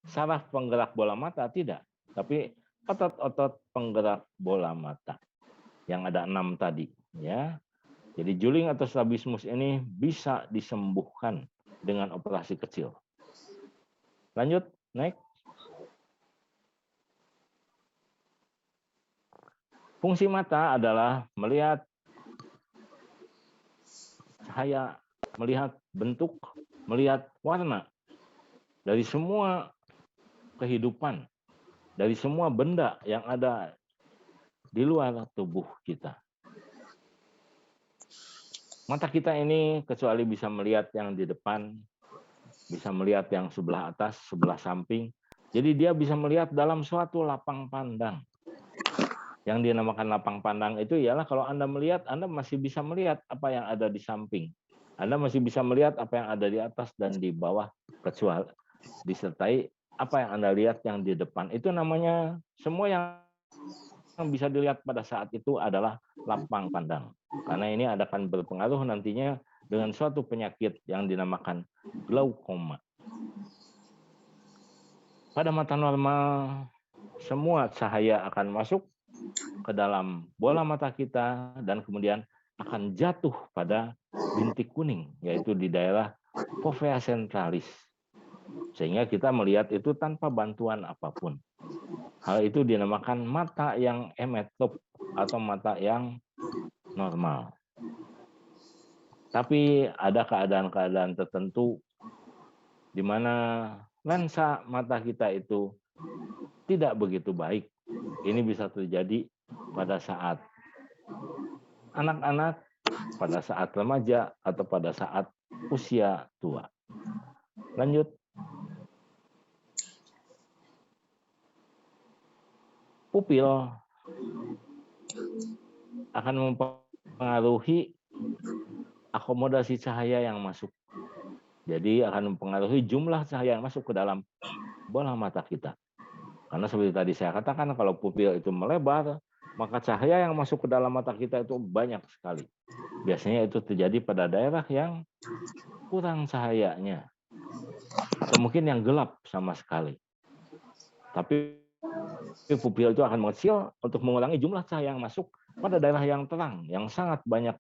saraf penggerak bola mata tidak, tapi otot-otot penggerak bola mata yang ada 6 tadi, ya. Jadi juling atau strabismus ini bisa disembuhkan dengan operasi kecil. Lanjut, next. Fungsi mata adalah melihat cahaya, melihat bentuk, melihat warna dari semua kehidupan, dari semua benda yang ada di luar tubuh kita. Mata kita ini kecuali bisa melihat yang di depan, bisa melihat yang sebelah atas, sebelah samping. Jadi dia bisa melihat dalam suatu lapang pandang. Yang dinamakan lapang pandang itu ialah kalau Anda melihat, Anda masih bisa melihat apa yang ada di samping. Anda masih bisa melihat apa yang ada di atas dan di bawah, kecuali disertai apa yang Anda lihat yang di depan. Itu namanya semua yang bisa dilihat pada saat itu adalah lapang pandang. Karena ini akan berpengaruh nantinya dengan suatu penyakit yang dinamakan glaukoma. Pada mata normal, semua cahaya akan masuk ke dalam bola mata kita dan kemudian akan jatuh pada bintik kuning, yaitu di daerah fovea centralis. Sehingga kita melihat itu tanpa bantuan apapun. Hal itu dinamakan mata yang emetrop atau mata yang normal. Tapi ada keadaan-keadaan tertentu di mana lensa mata kita itu tidak begitu baik. Ini bisa terjadi pada saat anak-anak, pada saat remaja, atau pada saat usia tua. Lanjut. Pupil akan mempengaruhi akomodasi cahaya yang masuk. Jadi akan mempengaruhi jumlah cahaya yang masuk ke dalam bola mata kita. Karena seperti tadi saya katakan, kalau pupil itu melebar, maka cahaya yang masuk ke dalam mata kita itu banyak sekali. Biasanya itu terjadi pada daerah yang kurang cahayanya, atau mungkin yang gelap sama sekali. Tapi pupil itu akan mengecil untuk mengurangi jumlah cahaya yang masuk pada daerah yang terang, yang sangat banyak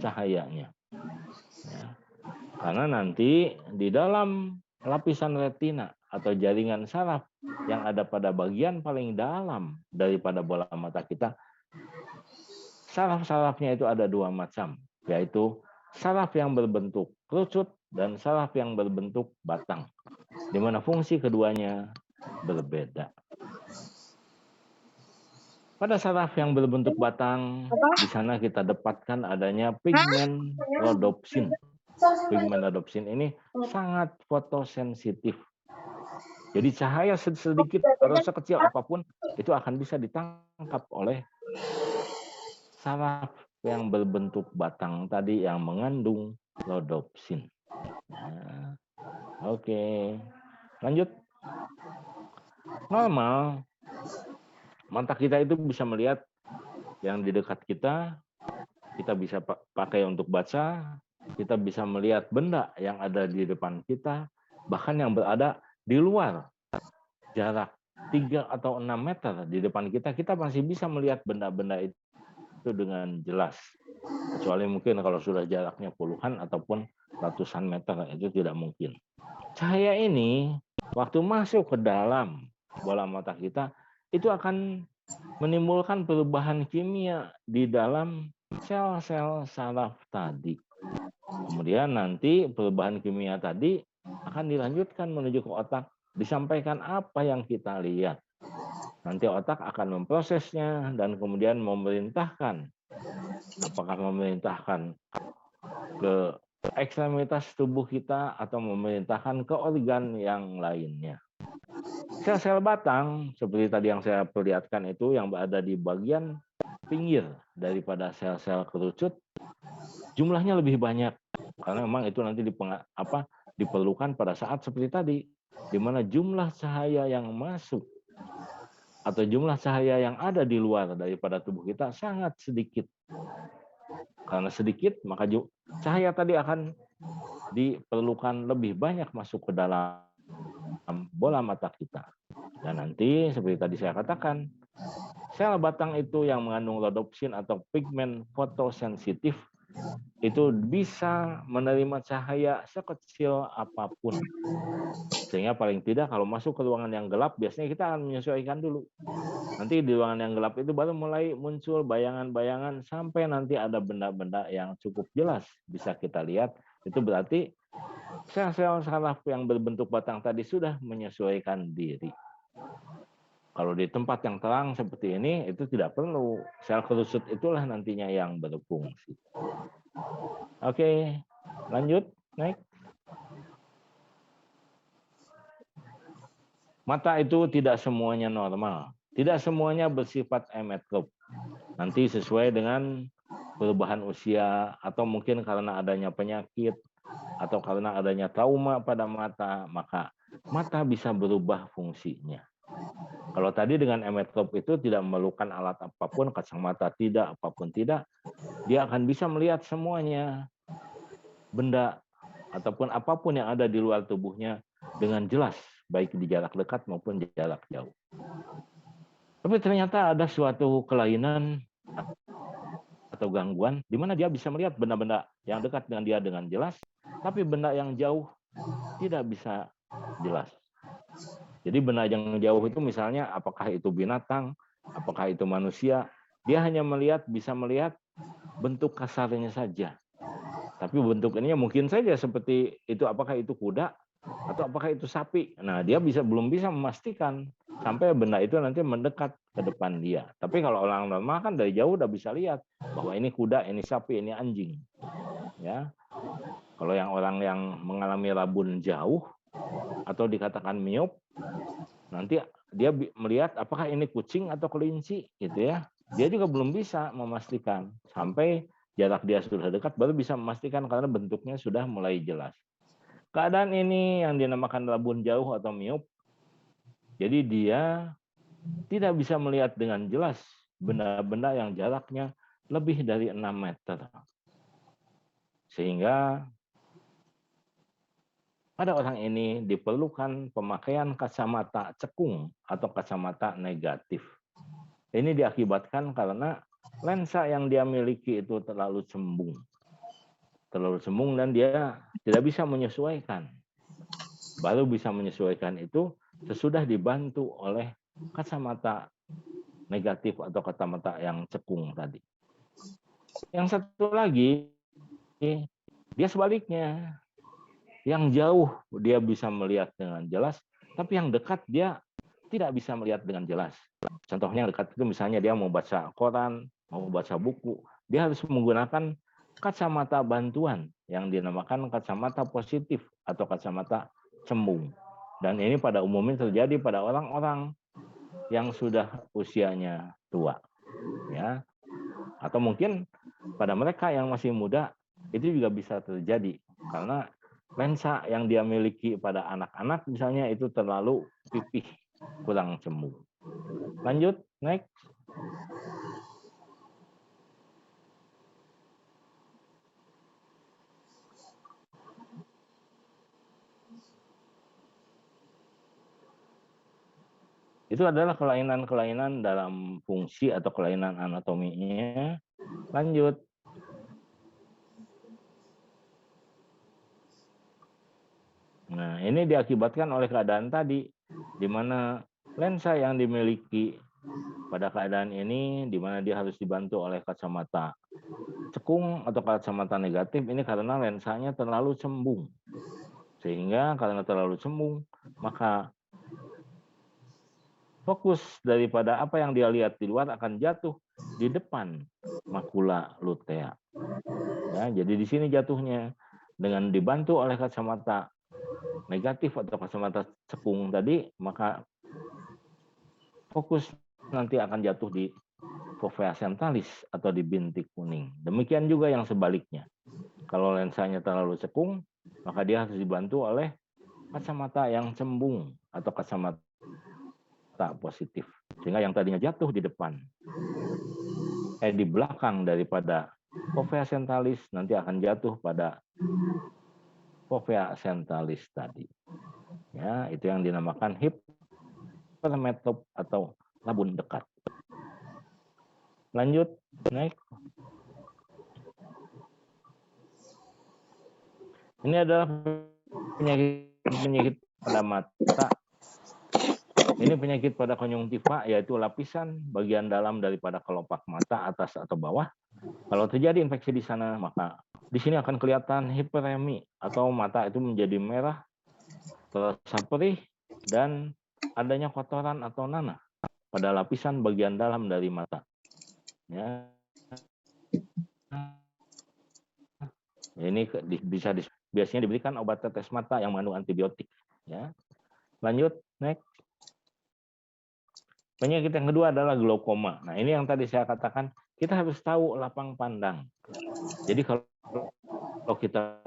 cahayanya. Ya. Karena nanti di dalam lapisan retina atau jaringan saraf yang ada pada bagian paling dalam daripada bola mata kita, saraf-sarafnya itu ada 2 macam, yaitu saraf yang berbentuk kerucut dan saraf yang berbentuk batang, di mana fungsi keduanya berbeda. Pada saraf yang berbentuk batang, di sana kita dapatkan adanya pigmen rhodopsin. Pigmen rhodopsin ini sangat fotosensitif. Jadi cahaya sedikit atau sekecil apapun itu akan bisa ditangkap oleh saraf yang berbentuk batang tadi yang mengandung rhodopsin. Nah, oke. Lanjut. Normal, mata kita itu bisa melihat yang di dekat kita bisa pakai untuk baca, kita bisa melihat benda yang ada di depan kita, bahkan yang berada di luar jarak 3 atau 6 meter di depan kita masih bisa melihat benda-benda itu dengan jelas. Kecuali mungkin kalau sudah jaraknya puluhan ataupun ratusan meter, itu tidak mungkin. Cahaya ini waktu masuk ke dalam bola mata kita, itu akan menimbulkan perubahan kimia di dalam sel-sel saraf tadi. Kemudian nanti perubahan kimia tadi akan dilanjutkan menuju ke otak, disampaikan apa yang kita lihat. Nanti otak akan memprosesnya dan kemudian memerintahkan, apakah memerintahkan ke ekstremitas tubuh kita atau memerintahkan ke organ yang lainnya. Sel-sel batang, seperti tadi yang saya perlihatkan itu, yang berada di bagian pinggir daripada sel-sel kerucut, jumlahnya lebih banyak. Karena memang itu nanti diperlukan pada saat seperti tadi, di mana jumlah cahaya yang masuk atau jumlah cahaya yang ada di luar daripada tubuh kita sangat sedikit. Karena sedikit, maka cahaya tadi akan diperlukan lebih banyak masuk ke dalam bola mata kita. Dan nanti seperti tadi saya katakan, sel batang itu yang mengandung rhodopsin atau pigmen fotosensitif itu bisa menerima cahaya sekecil apapun. Sehingga paling tidak kalau masuk ke ruangan yang gelap, biasanya kita akan menyesuaikan dulu. Nanti di ruangan yang gelap itu baru mulai muncul bayangan-bayangan sampai nanti ada benda-benda yang cukup jelas bisa kita lihat. Itu berarti sel-sel saraf yang berbentuk batang tadi sudah menyesuaikan diri. Kalau di tempat yang terang seperti ini, itu tidak perlu. Sel kerusut itulah nantinya yang berfungsi. Oke, lanjut. Next. Mata itu tidak semuanya normal. Tidak semuanya bersifat emetrop. Nanti sesuai dengan perubahan usia atau mungkin karena adanya penyakit atau karena adanya trauma pada mata, maka mata bisa berubah fungsinya. Kalau tadi dengan emetrop itu tidak memerlukan alat apapun, kacamata tidak, apapun tidak, dia akan bisa melihat semuanya, benda ataupun apapun yang ada di luar tubuhnya dengan jelas, baik di jarak dekat maupun di jarak jauh. Tapi ternyata ada suatu kelainan atau gangguan di mana dia bisa melihat benda-benda yang dekat dengan dia dengan jelas, tapi benda yang jauh tidak bisa jelas. Jadi benda yang jauh itu misalnya apakah itu binatang, apakah itu manusia, dia hanya bisa melihat bentuk kasarnya saja. Tapi bentuk ininya mungkin saja seperti itu, apakah itu kuda atau apakah itu sapi. Nah, dia belum bisa memastikan sampai benda itu nanti mendekat ke depan dia. Tapi kalau orang normal kan dari jauh udah bisa lihat bahwa ini kuda, ini sapi, ini anjing. Ya. Kalau yang orang yang mengalami rabun jauh atau dikatakan miop, nanti dia melihat apakah ini kucing atau kelinci gitu ya. Dia juga belum bisa memastikan sampai jarak dia sudah dekat baru bisa memastikan karena bentuknya sudah mulai jelas. Keadaan ini yang dinamakan rabun jauh atau miop. Jadi dia tidak bisa melihat dengan jelas benda-benda yang jaraknya lebih dari 6 meter. Sehingga pada orang ini diperlukan pemakaian kacamata cekung atau kacamata negatif. Ini diakibatkan karena lensa yang dia miliki itu terlalu cembung. Dan dia tidak bisa menyesuaikan. Baru bisa menyesuaikan itu sesudah dibantu oleh kacamata negatif atau kacamata yang cekung tadi. Yang satu lagi, dia sebaliknya. Yang jauh dia bisa melihat dengan jelas, tapi yang dekat dia tidak bisa melihat dengan jelas. Contohnya yang dekat itu misalnya dia mau baca koran, mau baca buku, dia harus menggunakan kacamata bantuan yang dinamakan kacamata positif atau kacamata cembung. Dan ini pada umumnya terjadi pada orang-orang yang sudah usianya tua. Ya. Atau mungkin pada mereka yang masih muda itu juga bisa terjadi karena lensa yang dia miliki pada anak-anak misalnya itu terlalu pipih, kurang cembung. Lanjut, next. Itu adalah kelainan-kelainan dalam fungsi atau kelainan anatominya. Lanjut. Nah, ini diakibatkan oleh keadaan tadi, di mana lensa yang dimiliki pada keadaan ini, di mana dia harus dibantu oleh kacamata cekung atau kacamata negatif, ini karena lensanya terlalu cembung. Sehingga karena terlalu cembung, maka fokus daripada apa yang dia lihat di luar akan jatuh di depan makula lutea. Ya, jadi di sini jatuhnya dengan dibantu oleh kacamata negatif atau kacamata cekung tadi, maka fokus nanti akan jatuh di fovea sentalis atau di bintik kuning. Demikian juga yang sebaliknya. Kalau lensanya terlalu cekung, maka dia harus dibantu oleh kacamata yang cembung atau kacamata positif. Sehingga yang tadinya jatuh di depan, di belakang daripada fovea sentalis nanti akan jatuh pada fovea sentalis tadi. Ya, itu yang dinamakan hipermetop atau labun dekat. Lanjut, next. Ini adalah penyakit pada mata. Ini penyakit pada konjungtiva, yaitu lapisan bagian dalam daripada kelopak mata, atas atau bawah. Kalau terjadi infeksi di sana, maka di sini akan kelihatan hiperemi atau mata itu menjadi merah, terasa perih, dan adanya kotoran atau nanah pada lapisan bagian dalam dari mata. Ya. Ini bisa biasanya diberikan obat tetes mata yang mengandung antibiotik. Ya. Lanjut, next. Penyakit yang kedua adalah glaukoma. Nah, ini yang tadi saya katakan, kita harus tahu lapang pandang. Jadi kalau kita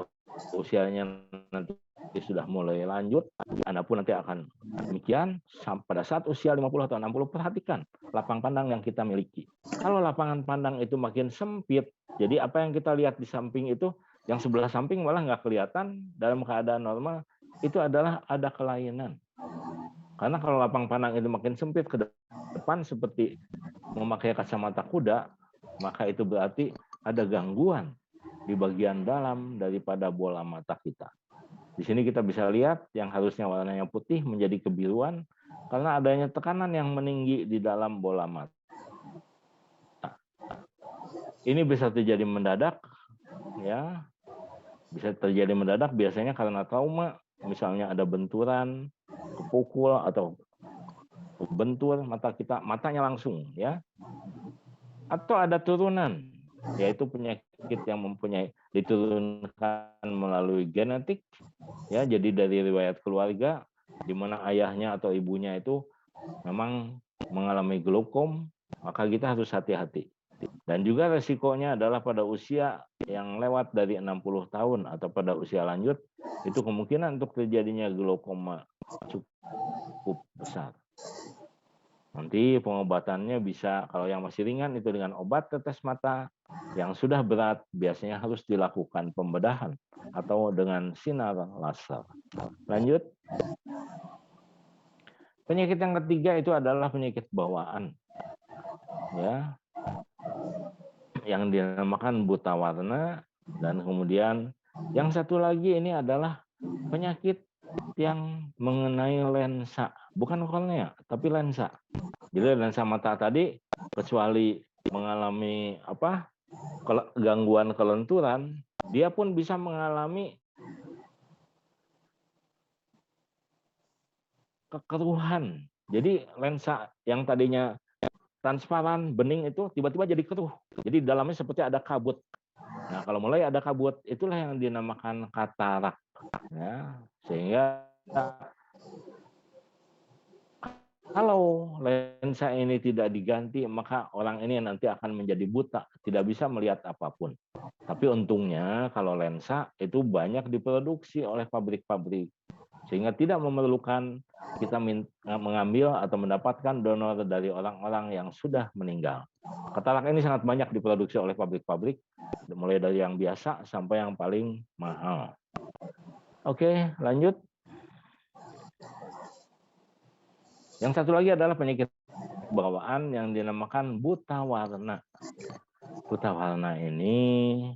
usianya nanti sudah mulai lanjut, Anda pun nanti akan demikian, pada saat usia 50 atau 60, perhatikan lapang pandang yang kita miliki. Kalau lapangan pandang itu makin sempit, jadi apa yang kita lihat di samping itu, yang sebelah samping malah nggak kelihatan dalam keadaan normal, itu adalah ada kelainan. Karena kalau lapang pandang itu makin sempit ke depan seperti memakai kacamata kuda, maka itu berarti ada gangguan di bagian dalam daripada bola mata kita. Di sini kita bisa lihat yang harusnya warnanya putih menjadi kebiruan karena adanya tekanan yang meninggi di dalam bola mata. Ini bisa terjadi mendadak, ya, bisa terjadi mendadak biasanya karena trauma, misalnya ada benturan, kepukul atau bentur mata kita, matanya langsung, ya. Atau ada turunan, yaitu penyakit yang mempunyai diturunkan melalui genetik, ya, jadi dari riwayat keluarga di mana ayahnya atau ibunya itu memang mengalami glaukom, maka kita harus hati-hati. Dan juga resikonya adalah pada usia yang lewat dari 60 tahun atau pada usia lanjut, itu kemungkinan untuk terjadinya glaukoma cukup besar. Nanti pengobatannya bisa, kalau yang masih ringan itu dengan obat tetes mata, yang sudah berat biasanya harus dilakukan pembedahan atau dengan sinar laser. Lanjut. Penyakit yang ketiga itu adalah penyakit bawaan. Ya. Yang dinamakan buta warna, dan kemudian yang satu lagi ini adalah penyakit yang mengenai lensa, bukan kornea, tapi lensa. Jadi lensa mata tadi, kecuali mengalami gangguan kelenturan, dia pun bisa mengalami kekeruhan. Jadi lensa yang tadinya transparan, bening itu tiba-tiba jadi keruh. Jadi dalamnya seperti ada kabut. Nah, kalau mulai ada kabut, itulah yang dinamakan katarak. Ya, sehingga kalau lensa ini tidak diganti, maka orang ini nanti akan menjadi buta, tidak bisa melihat apapun. Tapi untungnya kalau lensa itu banyak diproduksi oleh pabrik-pabrik, sehingga tidak memerlukan kita mengambil atau mendapatkan donor dari orang-orang yang sudah meninggal. Katarak ini sangat banyak diproduksi oleh pabrik-pabrik, mulai dari yang biasa sampai yang paling mahal. Oke, lanjut. Yang satu lagi adalah penyakit bawaan yang dinamakan buta warna. Buta warna ini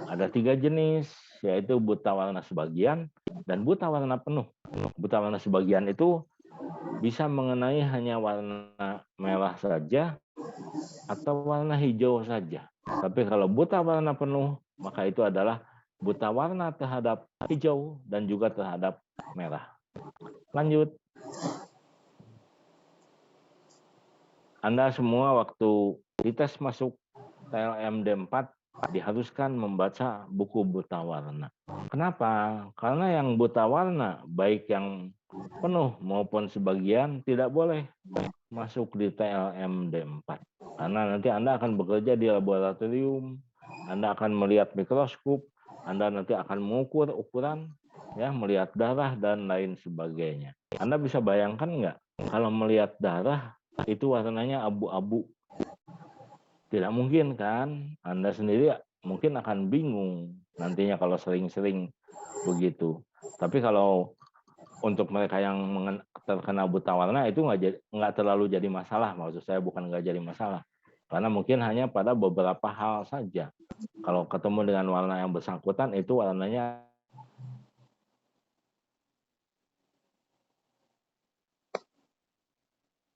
ada 3 jenis, yaitu buta warna sebagian dan buta warna penuh. Buta warna sebagian itu bisa mengenai hanya warna merah saja atau warna hijau saja. Tapi kalau buta warna penuh, maka itu adalah buta warna terhadap hijau dan juga terhadap merah. Lanjut. Anda semua waktu dites masuk TLM D4 diharuskan membaca buku buta warna. Kenapa? Karena yang buta warna, baik yang penuh maupun sebagian, tidak boleh masuk di TLM D4. Karena nanti Anda akan bekerja di laboratorium, Anda akan melihat mikroskop, Anda nanti akan mengukur ukuran, ya, melihat darah dan lain sebagainya. Anda bisa bayangkan nggak kalau melihat darah itu warnanya abu-abu? Tidak mungkin kan? Anda sendiri mungkin akan bingung nantinya kalau sering-sering begitu. Tapi kalau untuk mereka yang terkena buta warna itu nggak terlalu jadi masalah, maksud saya bukan nggak jadi masalah, karena mungkin hanya pada beberapa hal saja. Kalau ketemu dengan warna yang bersangkutan itu warnanya